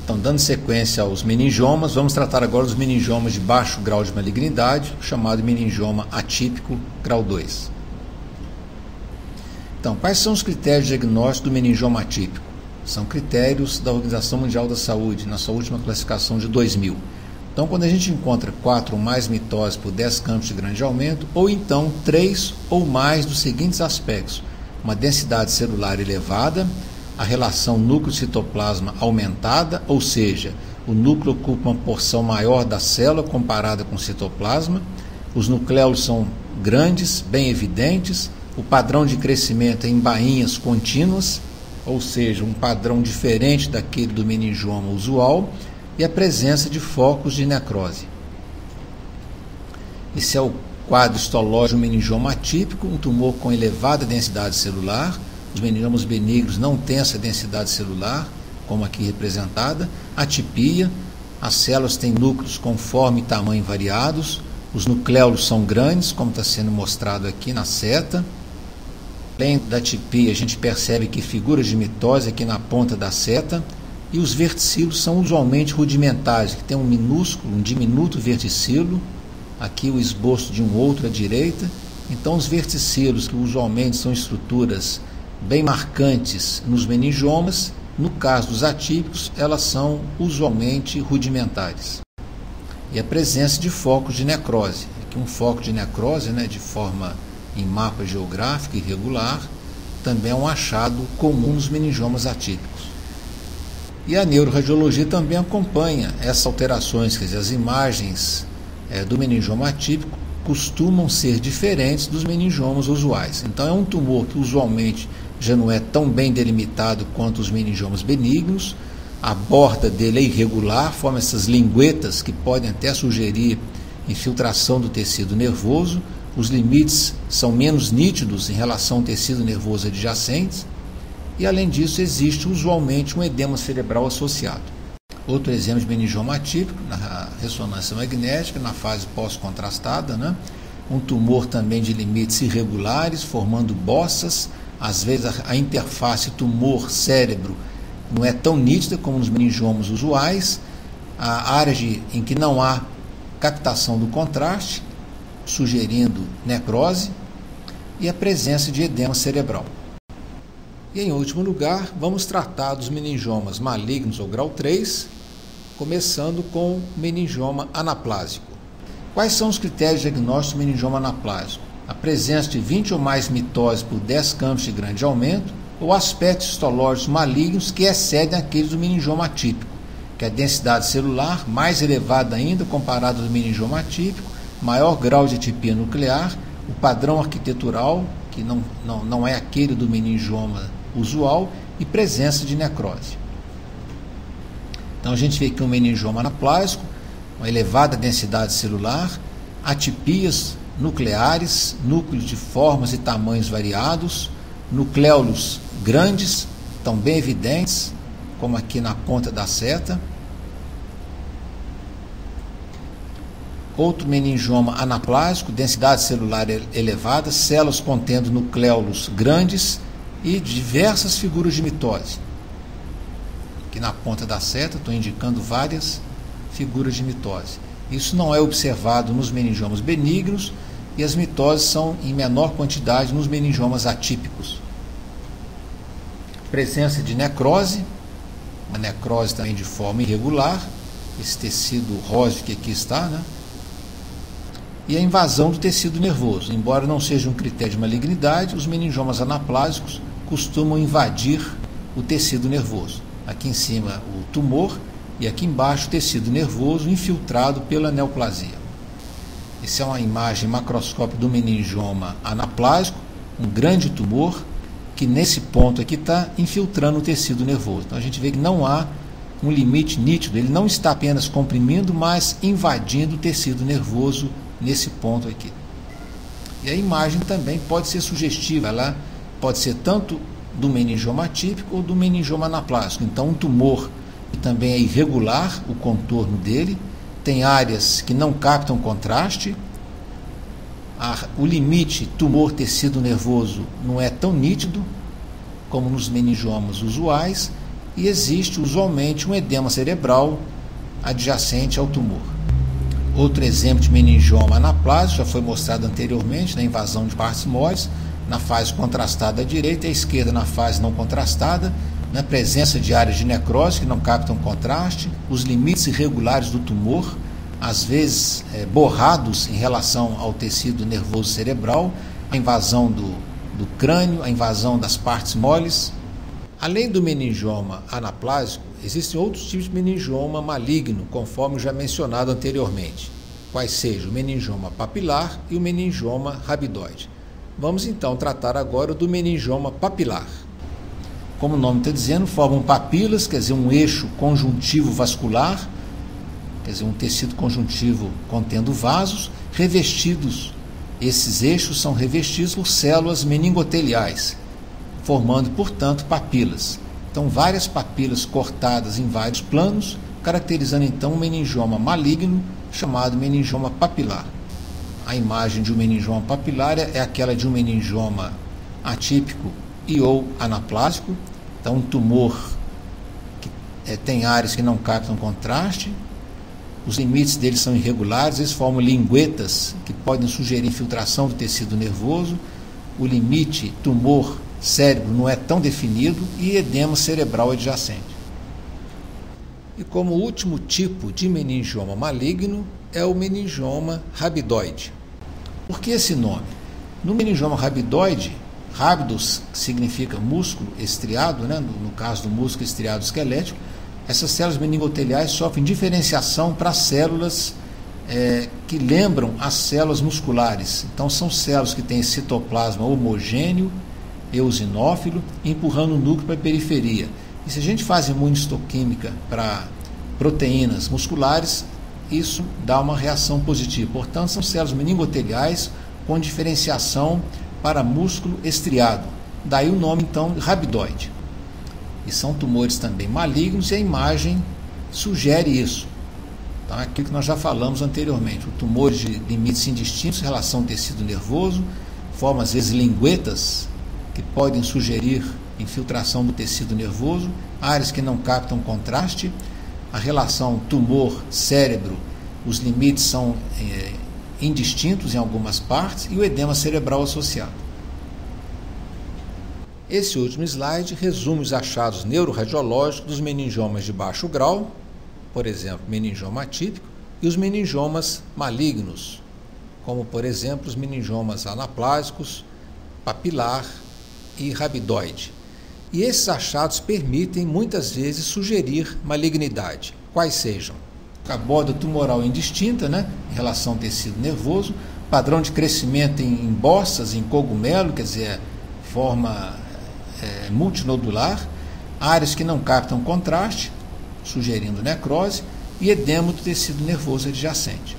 Então, dando sequência aos meningiomas, vamos tratar agora dos meningiomas de baixo grau de malignidade, chamado meningioma atípico grau 2. Então, quais são os critérios de diagnóstico do meningioma atípico? São critérios da Organização Mundial da Saúde, na sua última classificação de 2000. Então, quando a gente encontra 4 ou mais mitoses por 10 campos de grande aumento, ou então 3 ou mais dos seguintes aspectos: uma densidade celular elevada, a relação núcleo-citoplasma aumentada, ou seja, o núcleo ocupa uma porção maior da célula comparada com o citoplasma, os nucléolos são grandes, bem evidentes, o padrão de crescimento é em bainhas contínuas, ou seja, um padrão diferente daquele do meningioma usual, e a presença de focos de necrose. Esse é o quadro histológico do meningioma atípico, um tumor com elevada densidade celular. Os meningiomas benignos não têm essa densidade celular, como aqui representada. Atipia, as células têm núcleos com forma e tamanho variados, os nucléolos são grandes, como está sendo mostrado aqui na seta. Além da atipia, a gente percebe que figuras de mitose aqui na ponta da seta, e os verticilos são usualmente rudimentares, que tem um minúsculo, um diminuto verticilo, aqui o esboço de um outro à direita. Então, os verticilos, que usualmente são estruturas bem marcantes nos meningiomas, no caso dos atípicos, elas são usualmente rudimentares. E a presença de focos de necrose. Aqui um foco de necrose, de forma em mapa geográfico irregular, também é um achado comum nos meningiomas atípicos. E a neuroradiologia também acompanha essas alterações, quer dizer, as imagens do meningioma atípico costumam ser diferentes dos meningiomas usuais. Então é um tumor que usualmente já não é tão bem delimitado quanto os meningiomas benignos, a borda dele é irregular, forma essas linguetas que podem até sugerir infiltração do tecido nervoso, os limites são menos nítidos em relação ao tecido nervoso adjacente, e além disso existe usualmente um edema cerebral associado. Outro exemplo de meningioma atípico, na ressonância magnética, na fase pós-contrastada, um tumor também de limites irregulares, formando bossas. Às vezes a interface tumor-cérebro não é tão nítida como nos meningiomas usuais, há áreas em que não há captação do contraste, sugerindo necrose, e a presença de edema cerebral. E em último lugar, vamos tratar dos meningiomas malignos ou grau 3, começando com o meningioma anaplásico. Quais são os critérios de diagnóstico do meningioma anaplásico? A presença de 20 ou mais mitoses por 10 campos de grande aumento, ou aspectos histológicos malignos que excedem aqueles do meningioma atípico, que é a densidade celular mais elevada ainda comparado ao meningioma atípico, maior grau de atipia nuclear, o padrão arquitetural, que não é aquele do meningioma usual, e presença de necrose. Então a gente vê aqui um meningioma anaplásico, uma elevada densidade celular, atipias nucleares, núcleos de formas e tamanhos variados, nucléolos grandes, estão bem evidentes, como aqui na ponta da seta. Outro meningioma anaplásico, densidade celular elevada, células contendo nucléolos grandes e diversas figuras de mitose. Aqui na ponta da seta estou indicando várias figuras de mitose. Isso não é observado nos meningiomas benignos e as mitoses são em menor quantidade nos meningiomas atípicos. Presença de necrose, uma necrose também de forma irregular, esse tecido rosa que aqui está, e a invasão do tecido nervoso. Embora não seja um critério de malignidade, os meningiomas anaplásicos costumam invadir o tecido nervoso. Aqui em cima o tumor e aqui embaixo o tecido nervoso infiltrado pela neoplasia. Essa é uma imagem macroscópica do meningioma anaplásico, um grande tumor que nesse ponto aqui está infiltrando o tecido nervoso. Então a gente vê que não há um limite nítido, ele não está apenas comprimindo, mas invadindo o tecido nervoso nesse ponto aqui. E a imagem também pode ser sugestiva, ela pode ser tanto do meningioma atípico ou do meningioma anaplásico. Então um tumor que também é irregular, o contorno dele, tem áreas que não captam contraste, o limite tumor-tecido nervoso não é tão nítido como nos meningiomas usuais, e existe usualmente um edema cerebral adjacente ao tumor. Outro exemplo de meningioma anaplásico já foi mostrado anteriormente na invasão de partes moles, na fase contrastada à direita e à esquerda na fase não contrastada, na presença de áreas de necrose que não captam contraste, os limites irregulares do tumor, às vezes borrados em relação ao tecido nervoso cerebral, a invasão do crânio, a invasão das partes moles. Além do meningioma anaplásico, existem outros tipos de meningioma maligno, conforme já mencionado anteriormente, quais sejam o meningioma papilar e o meningioma rabidoide. Vamos então tratar agora do meningioma papilar. Como o nome está dizendo, formam papilas, quer dizer, um eixo conjuntivo vascular, quer dizer, um tecido conjuntivo contendo vasos, revestidos. Esses eixos são revestidos por células meningoteliais, formando, portanto, papilas. Então, várias papilas cortadas em vários planos, caracterizando então um meningioma maligno chamado meningioma papilar. A imagem de um meningioma papilar é aquela de um meningioma atípico e ou anaplásico. Então, um tumor que tem áreas que não captam contraste, os limites deles são irregulares, eles formam linguetas que podem sugerir infiltração do tecido nervoso, o limite tumor-cérebro não é tão definido e edema cerebral adjacente. E como último tipo de meningioma maligno é o meningioma rabidoide. Por que esse nome? No meningioma rabidoide, rábidos significa músculo estriado, né? No caso do músculo estriado esquelético, essas células meningoteliais sofrem diferenciação para células que lembram as células musculares. Então são células que têm citoplasma homogêneo, eosinófilo, empurrando o núcleo para a periferia. E se a gente faz imunistoquímica para proteínas musculares, isso dá uma reação positiva. Portanto, são células meningoteliais com diferenciação para músculo estriado. Daí o nome, então, rabidoide. E são tumores também malignos e a imagem sugere isso. Então, é aquilo que nós já falamos anteriormente. O tumor de limites indistintos em relação ao tecido nervoso, formam às vezes linguetas que podem sugerir infiltração do tecido nervoso, áreas que não captam contraste, a relação tumor-cérebro, os limites são indistintos em algumas partes e o edema cerebral associado. Esse último slide resume os achados neuroradiológicos dos meningiomas de baixo grau, por exemplo, meningioma atípico, e os meningiomas malignos, como, por exemplo, os meningiomas anaplásicos, papilar e rabidoide. E esses achados permitem, muitas vezes, sugerir malignidade, quais sejam a borda tumoral indistinta, né, em relação ao tecido nervoso, padrão de crescimento em bossas, em cogumelo, quer dizer, forma multinodular, áreas que não captam contraste, sugerindo necrose, e edema do tecido nervoso adjacente.